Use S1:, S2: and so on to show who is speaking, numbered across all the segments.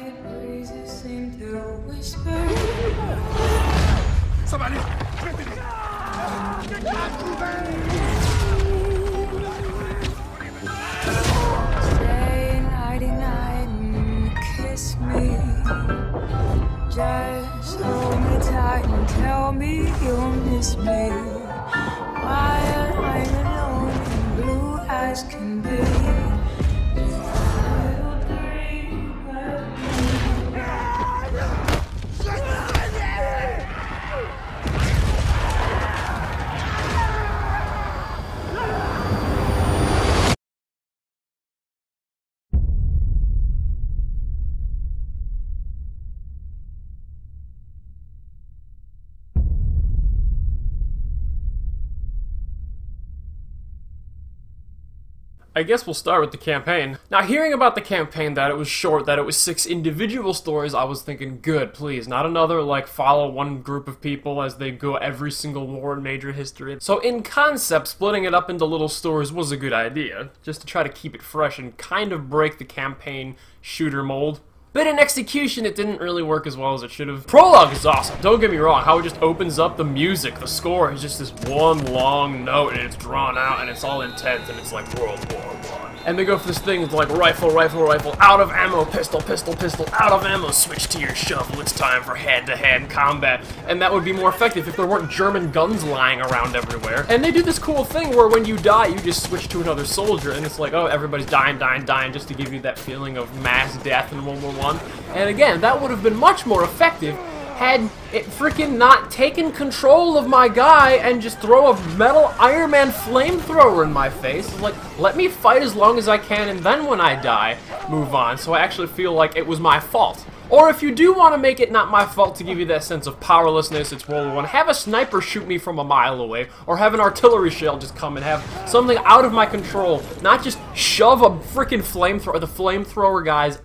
S1: Quiet breezes seem to whisper.
S2: Ça va aller.
S1: Stay nighty night and kiss me. Just hold me tight and tell me you'll miss me. While I'm alone and blue as can be. Little dream of me.
S3: I guess we'll start with the campaign. Now, hearing about the campaign, that it was short, that it was 6 individual stories, I was thinking, good, please, not another, like, follow one group of people as they go every single war in major history. So, in concept, splitting it up into little stories was a good idea, just to try to keep it fresh and kind of break the campaign shooter mold. But in execution, it didn't really work as well as it should have. Prologue is awesome, don't get me wrong. How it just opens up the music, the score is just this one long note, and it's drawn out, and it's all intense, and it's like World War I. And they go for this thing, it's like rifle, rifle, rifle, out of ammo, pistol, pistol, pistol, out of ammo, switch to your shovel, it's time for hand-to-hand combat. And that would be more effective if there weren't German guns lying around everywhere. And they do this cool thing where when you die, you just switch to another soldier, and it's like, oh, everybody's dying, dying, dying, just to give you that feeling of mass death in World War I. And again, that would have been much more effective had it freaking not taken control of my guy and just throw a metal Iron Man flamethrower in my face. It's like, let me fight as long as I can, and then when I die, move on, so I actually feel like it was my fault. Or if you do want to make it not my fault to give you that sense of powerlessness, it's World War I, have a sniper shoot me from a mile away, or have an artillery shell just come and have something out of my control, not just shove a freaking flamethrower. The flamethrower guys,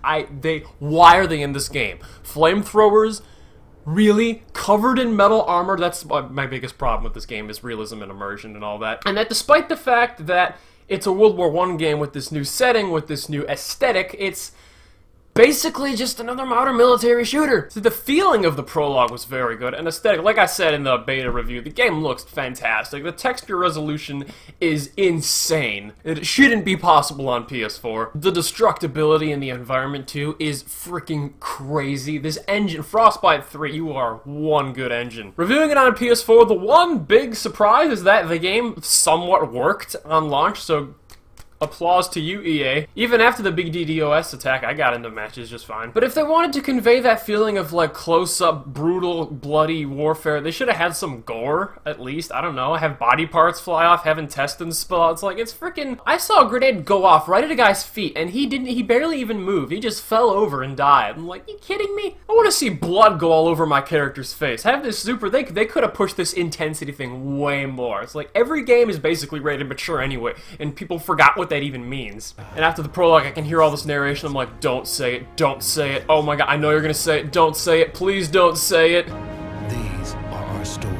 S3: why are they in this game? Flamethrowers? Really? Covered in metal armor? That's my biggest problem with this game, is realism and immersion and all that. And that despite the fact that it's a World War I game with this new setting, with this new aesthetic, it's basically just another modern military shooter. So the feeling of the prologue was very good, and aesthetic, like I said in the beta review, the game looks fantastic. The texture resolution is insane. It shouldn't be possible on PS4. The destructibility in the environment too is freaking crazy. This engine, Frostbite 3, you are one good engine. Reviewing it on PS4, the one big surprise is that the game somewhat worked on launch, so applause to you, EA. Even after the big DDoS attack, I got into matches just fine. But if they wanted to convey that feeling of, like, close-up, brutal, bloody warfare, they should have had some gore, at least. I don't know. Have body parts fly off, have intestines spill out. It's like, it's freaking... I saw a grenade go off right at a guy's feet, and he barely even moved. He just fell over and died. I'm like, you kidding me? I want to see blood go all over my character's face. Have this super... They could have pushed this intensity thing way more. It's like, every game is basically rated mature anyway, and people forgot what that even means. And after the prologue, I can hear all this narration. I'm like, don't say it, don't say it. Oh my god, I know you're gonna say it. Don't say it. Please don't say it.
S2: These are our stories.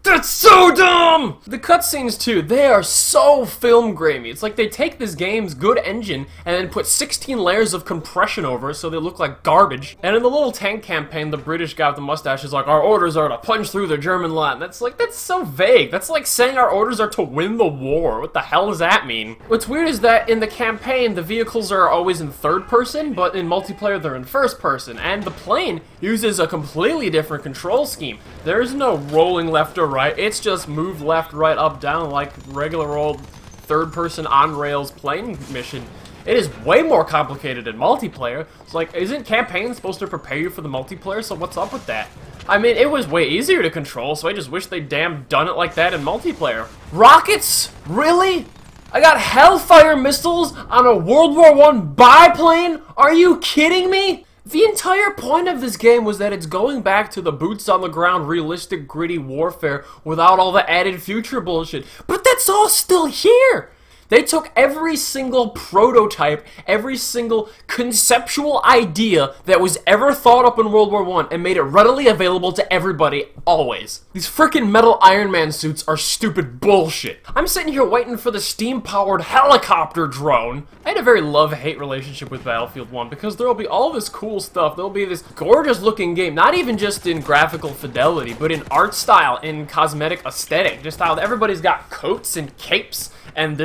S3: That's so dumb! The cutscenes, too, they are so film-gramey. It's like they take this game's good engine and then put 16 layers of compression over it so they look like garbage. And in the little tank campaign, the British guy with the mustache is like, our orders are to punch through the German line. That's like, that's so vague. That's like saying our orders are to win the war. What the hell does that mean? What's weird is that in the campaign, the vehicles are always in third person, but in multiplayer, they're in first person. And the plane uses a completely different control scheme. There's no rolling left or right. It's just move left, right, up, down like regular old third-person on-rails plane mission. It is way more complicated in multiplayer. It's like, isn't campaign supposed to prepare you for the multiplayer? So what's up with that? I mean, it was way easier to control, so I just wish they'd damn done it like that in multiplayer. Rockets? Really? I got Hellfire missiles on a World War I biplane? Are you kidding me? The entire point of this game was that it's going back to the boots-on-the-ground, realistic, gritty warfare without all the added future bullshit. But that's all still here! They took every single prototype, every single conceptual idea that was ever thought up in World War I and made it readily available to everybody, always. These freaking metal Iron Man suits are stupid bullshit. I'm sitting here waiting for the steam-powered helicopter drone. I had a very love-hate relationship with Battlefield 1 because there will be all this cool stuff. There will be this gorgeous-looking game, not even just in graphical fidelity, but in art style, in cosmetic aesthetic, just how everybody's got coats and capes. And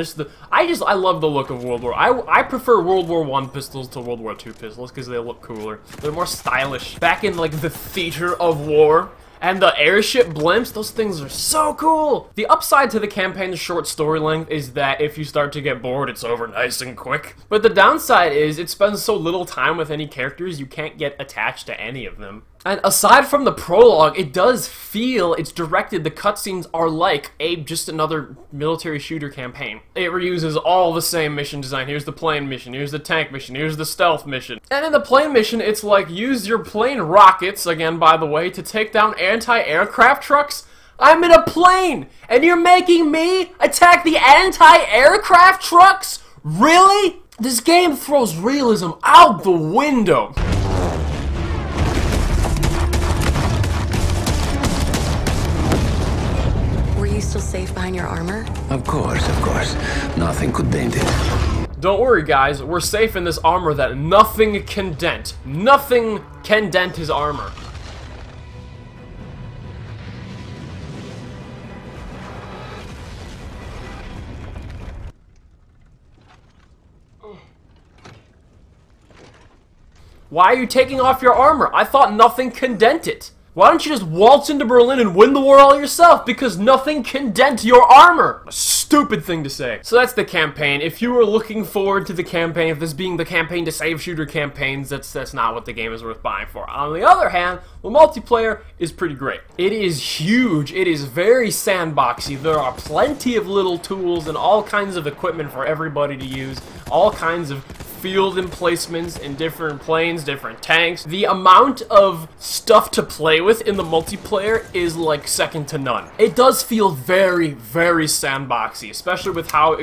S3: I love the look of World War. I prefer World War I pistols to World War II pistols because they look cooler. They're more stylish. Back in like the theater of war. And the airship blimps, those things are so cool! The upside to the campaign's short story length is that if you start to get bored, it's over nice and quick. But the downside is it spends so little time with any characters, you can't get attached to any of them. And aside from the prologue, it does feel it's directed, the cutscenes are like just another military shooter campaign. It reuses all the same mission design. Here's the plane mission, here's the tank mission, here's the stealth mission. And in the plane mission, it's like, use your plane rockets, again by the way, to take down anti-aircraft trucks. I'm in a plane, and you're making me attack the anti-aircraft trucks? Really? This game throws realism out the window.
S4: Still safe behind your armor?
S2: Of course, of course. Nothing could dent it.
S3: Don't worry, guys. We're safe in this armor that nothing can dent. Nothing can dent his armor. Why are you taking off your armor? I thought nothing can dent it. Why don't you just waltz into Berlin and win the war all yourself? Because nothing can dent your armor! A stupid thing to say. So that's the campaign. If you were looking forward to the campaign, if this being the campaign to save shooter campaigns, that's not what the game is worth buying for. On the other hand, the multiplayer is pretty great. It is huge. It is very sandboxy. There are plenty of little tools and all kinds of equipment for everybody to use. All kinds of field emplacements in different planes, different tanks. The amount of stuff to play with in the multiplayer is like second to none. It does feel very, very sandboxy, especially with how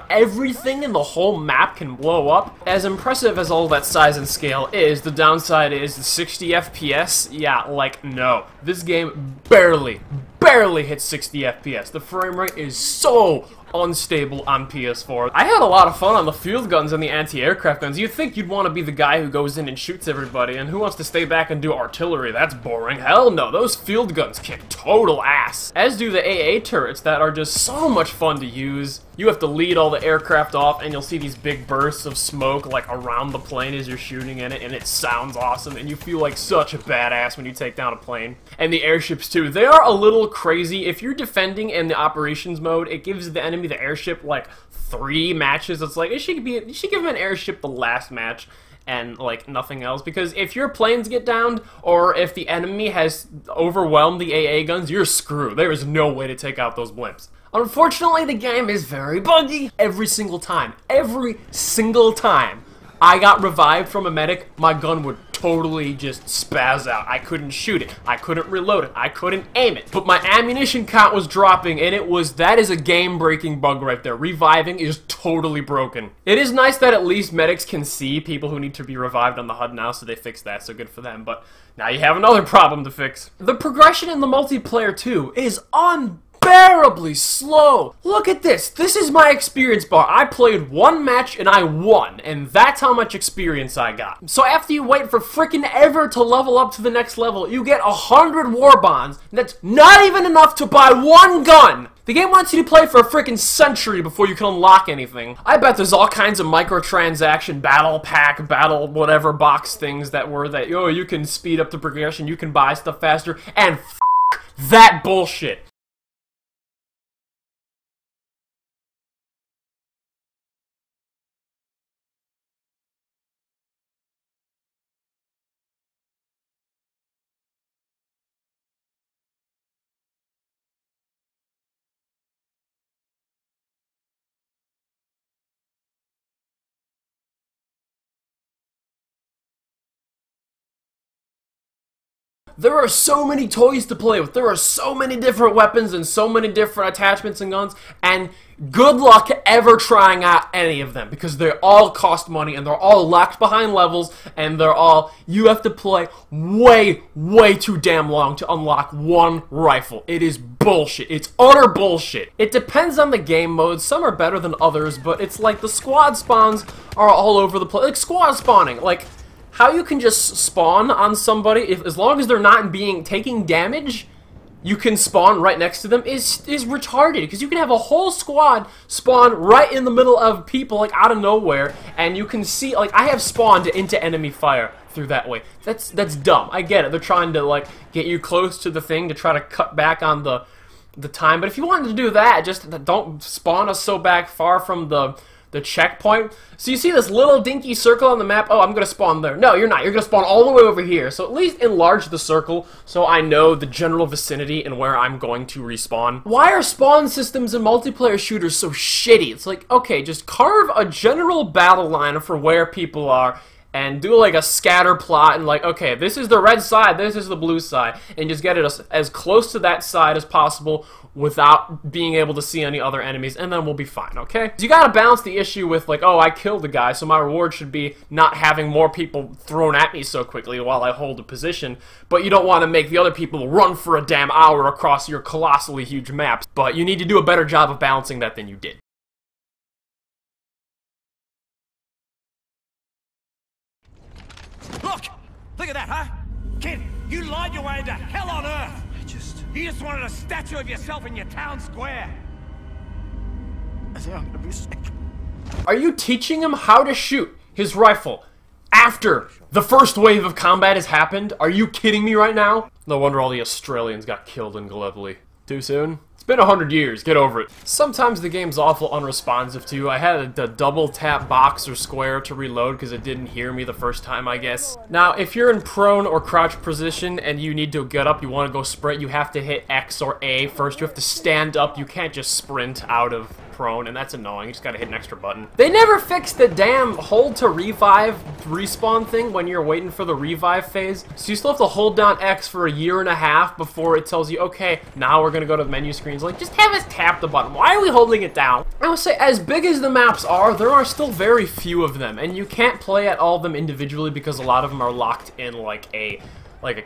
S3: everything in the whole map can blow up. As impressive as all that size and scale is, the downside is the 60 FPS. Yeah, like no. This game barely hits 60 FPS. The frame rate is so unstable on PS4. I had a lot of fun on the field guns and the anti-aircraft guns. You'd think you'd want to be the guy who goes in and shoots everybody, and who wants to stay back and do artillery? That's boring. Hell no, those field guns kick total ass. As do the AA turrets that are just so much fun to use. You have to lead all the aircraft off, and you'll see these big bursts of smoke like around the plane as you're shooting in it, and it sounds awesome, and you feel like such a badass when you take down a plane. And the airships too, they are a little crazy. If you're defending in the operations mode, it gives the enemy the airship like 3 matches. It's like, you should give him an airship the last match and like nothing else, because if your planes get downed or if the enemy has overwhelmed the AA guns, you're screwed. There is no way to take out those blimps. Unfortunately, the game is very buggy. Every single time I got revived from a medic, my gun would totally just spaz out. I couldn't shoot it. I couldn't reload it. I couldn't aim it. But my ammunition count was dropping, and that is a game-breaking bug right there. Reviving is totally broken. It is nice that at least medics can see people who need to be revived on the HUD now, so they fixed that, so good for them. But now you have another problem to fix. The progression in the multiplayer, too, is unbearably slow. Look at this. This is my experience bar. I played 1 match and I won, and that's how much experience I got. So after you wait for frickin' ever to level up to the next level, you get 100 war bonds, and that's not even enough to buy 1 gun. The game wants you to play for a frickin' century before you can unlock anything. I bet there's all kinds of microtransaction, battle pack, battle whatever box things that you can speed up the progression, you can buy stuff faster, and f*** that bullshit. There are so many toys to play with. There are so many different weapons and so many different attachments and guns, and good luck ever trying out any of them, because they all cost money, and they're all locked behind levels, and you have to play way, way too damn long to unlock one rifle. It is bullshit. It's utter bullshit. It depends on the game mode. Some are better than others, but it's like the squad spawns are all over the place. Like squad spawning, like how you can just spawn on somebody, as long as they're not taking damage, you can spawn right next to them, is retarded, because you can have a whole squad spawn right in the middle of people, like, out of nowhere, and you can see, like, I have spawned into enemy fire through that way. That's dumb. I get it. They're trying to, like, get you close to the thing to try to cut back on the time, but if you wanted to do that, just don't spawn us so back far from the checkpoint. So you see this little dinky circle on the map. Oh, I'm gonna spawn there. No, you're not. You're gonna spawn all the way over here. So at least enlarge the circle so I know the general vicinity and where I'm going to respawn. Why are spawn systems in multiplayer shooters so shitty? It's like, okay, just carve a general battle line for where people are and do like a scatter plot and like, okay, this is the red side, this is the blue side, and just get it as close to that side as possible without being able to see any other enemies, and then we'll be fine, okay? You gotta balance the issue with like, oh, I killed the guy, so my reward should be not having more people thrown at me so quickly while I hold a position, but you don't want to make the other people run for a damn hour across your colossally huge maps, but you need to do a better job of balancing that than you did.
S5: Look at that, huh? Kid, you lied your way into hell on earth! You just wanted a statue of yourself in your town square!
S6: I think I'm gonna be sick.
S3: Are you teaching him how to shoot his rifle after the first wave of combat has happened? Are you kidding me right now? No wonder all the Australians got killed in Gallipoli. Too soon? It's been 100 years, get over it. Sometimes the game's awful unresponsive too. I had to double tap box or square to reload because it didn't hear me the first time, I guess. Now, if you're in prone or crouch position and you need to get up, you want to go sprint, you have to hit X or A first. You have to stand up, you can't just sprint out of prone, and that's annoying. You just gotta hit an extra button. They never fixed the damn hold to revive respawn thing when you're waiting for the revive phase. So you still have to hold down X for a year and a half before it tells you, okay, now we're gonna go to the menu screens. Like, just have us tap the button. Why are we holding it down? I would say, as big as the maps are, there are still very few of them, and you can't play at all of them individually because a lot of them are locked in like a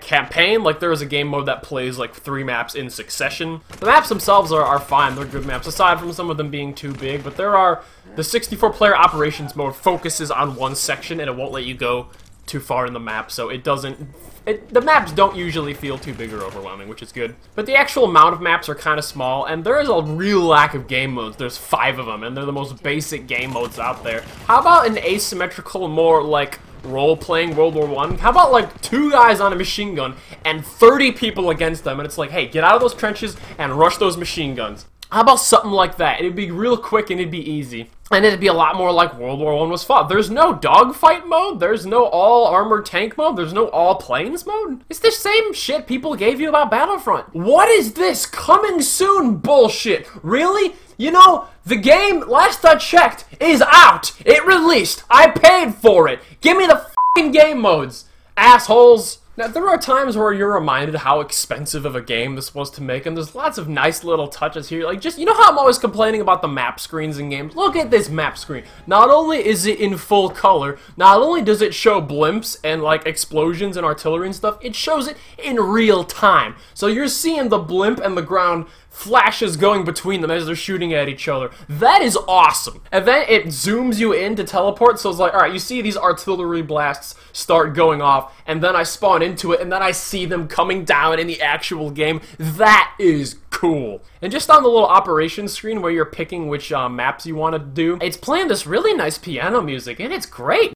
S3: campaign. Like, there is a game mode that plays like 3 maps in succession. The maps themselves are fine, they're good maps, aside from some of them being too big, but there are, the 64-player operations mode focuses on one section and it won't let you go too far in the map, so it doesn't, the maps don't usually feel too big or overwhelming, which is good. But the actual amount of maps are kind of small, and there is a real lack of game modes. There's 5 of them, and they're the most basic game modes out there. How about an asymmetrical, more like role-playing World War I? How about like 2 guys on a machine gun and 30 people against them, and it's like, hey, get out of those trenches and rush those machine guns. How about something like that? It'd be real quick and it'd be easy. And it'd be a lot more like World War I was fought. There's no dogfight mode, there's no all-armored tank mode, there's no all-planes mode. It's the same shit people gave you about Battlefront. What is this coming soon bullshit? Really? You know, the game, last I checked, is out. It released. I paid for it. Give me the f***ing game modes, assholes. Now, there are times where you're reminded how expensive of a game this was to make, and there's lots of nice little touches here. Like, just, you know how I'm always complaining about the map screens in games? Look at this map screen. Not only is it in full color, not only does it show blimps and, like, explosions and artillery and stuff, it shows it in real time. So you're seeing the blimp and the ground flashes going between them as they're shooting at each other. That is awesome. And then it zooms you in to teleport, so it's like, alright, you see these artillery blasts start going off, and then I spawn into it, and then I see them coming down in the actual game. That is cool. And just on the little operations screen where you're picking which maps you want to do, it's playing this really nice piano music, and it's great.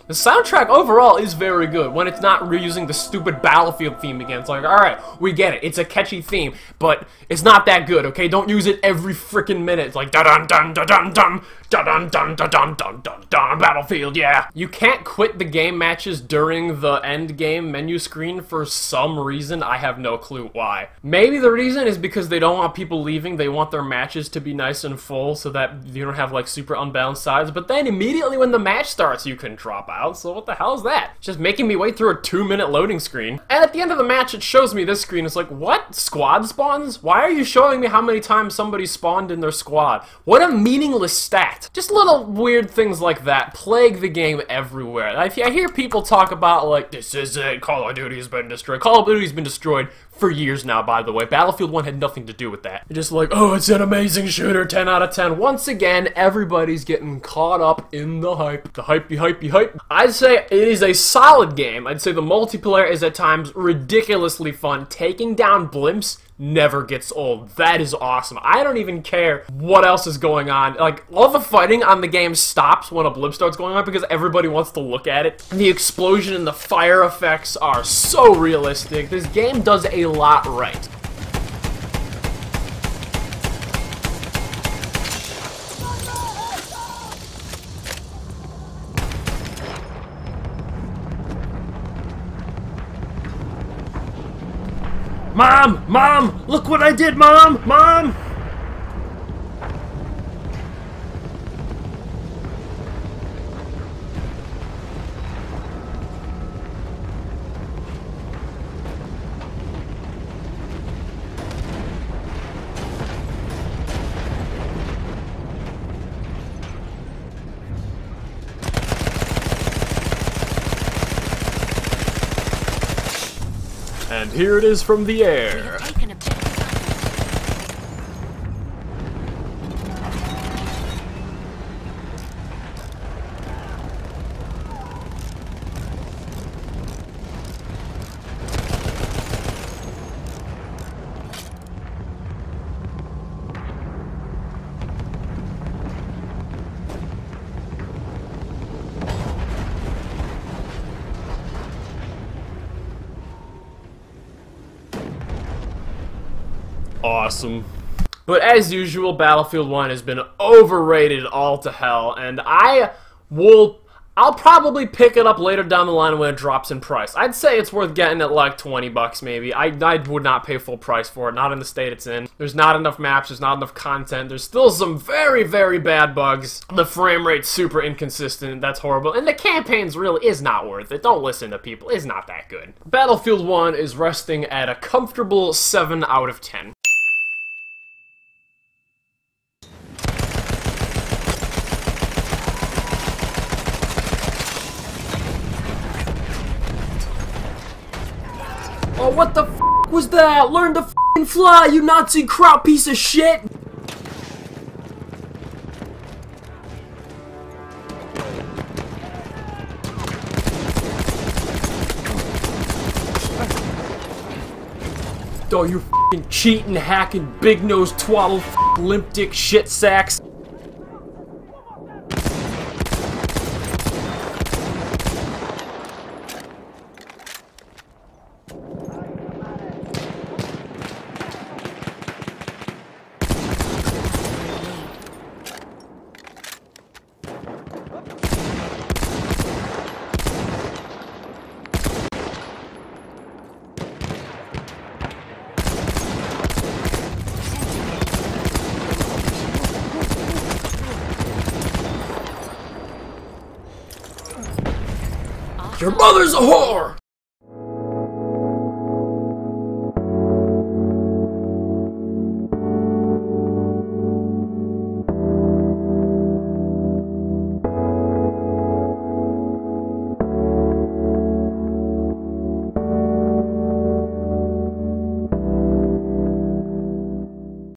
S3: The soundtrack overall is very good when it's not reusing the stupid Battlefield theme again. It's like, alright, we get it. It's a catchy theme, but it's not that good, okay? Don't use it every freaking minute. It's like, da-dun-dun-da-dun-dun, da-dun-dun-da-dun-dun-dun, Battlefield, yeah. You can't quit the game matches during the end game menu screen for some reason. I have no clue why. Maybe the reason is because they don't want people leaving. They want their matches to be nice and full so that you don't have like super unbalanced sides. But then immediately when the match starts, you can drop out. So what the hell is that? It's just making me wait through a 2-minute loading screen. And at the end of the match, it shows me this screen. It's like, what? Squad spawns? Why are you showing me how many times somebody spawned in their squad? What a meaningless stat. Just little weird things like that plague the game everywhere. I hear people talk about like, this is it, Call of Duty has been destroyed. Call of Duty's been destroyed for years now, by the way. Battlefield 1 had nothing to do with that. They're just like, oh, it's an amazing shooter, 10 out of 10. Once again, everybody's getting caught up in the hype. The hype. I'd say it is a solid game. I'd say the multiplayer is at times ridiculously fun. Taking down blimps never gets old. That is awesome. I don't even care what else is going on. Like, all the fighting on the game stops when a blimp starts going on because everybody wants to look at it. The explosion and the fire effects are so realistic. This game does a lot right.
S7: Mom! Look what I did, Mom!
S3: And here it is from the air. Awesome. But as usual, Battlefield 1 has been overrated all to hell, and I'll probably pick it up later down the line when it drops in price. I'd say it's worth getting at like 20 bucks maybe. I would not pay full price for it, not in the state it's in. There's not enough maps, there's not enough content, there's still some very, very bad bugs. The frame rate's super inconsistent, that's horrible, and the campaigns really is not worth it. Don't listen to people, it's not that good. Battlefield 1 is resting at a comfortable 7 out of 10. Oh, what the f*** was that? Learn to f***ing fly, you Nazi kraut piece of shit! Oh, you f***ing cheating, hacking, big-nose, twaddle, limp dick shit sacks. Your mother's a whore!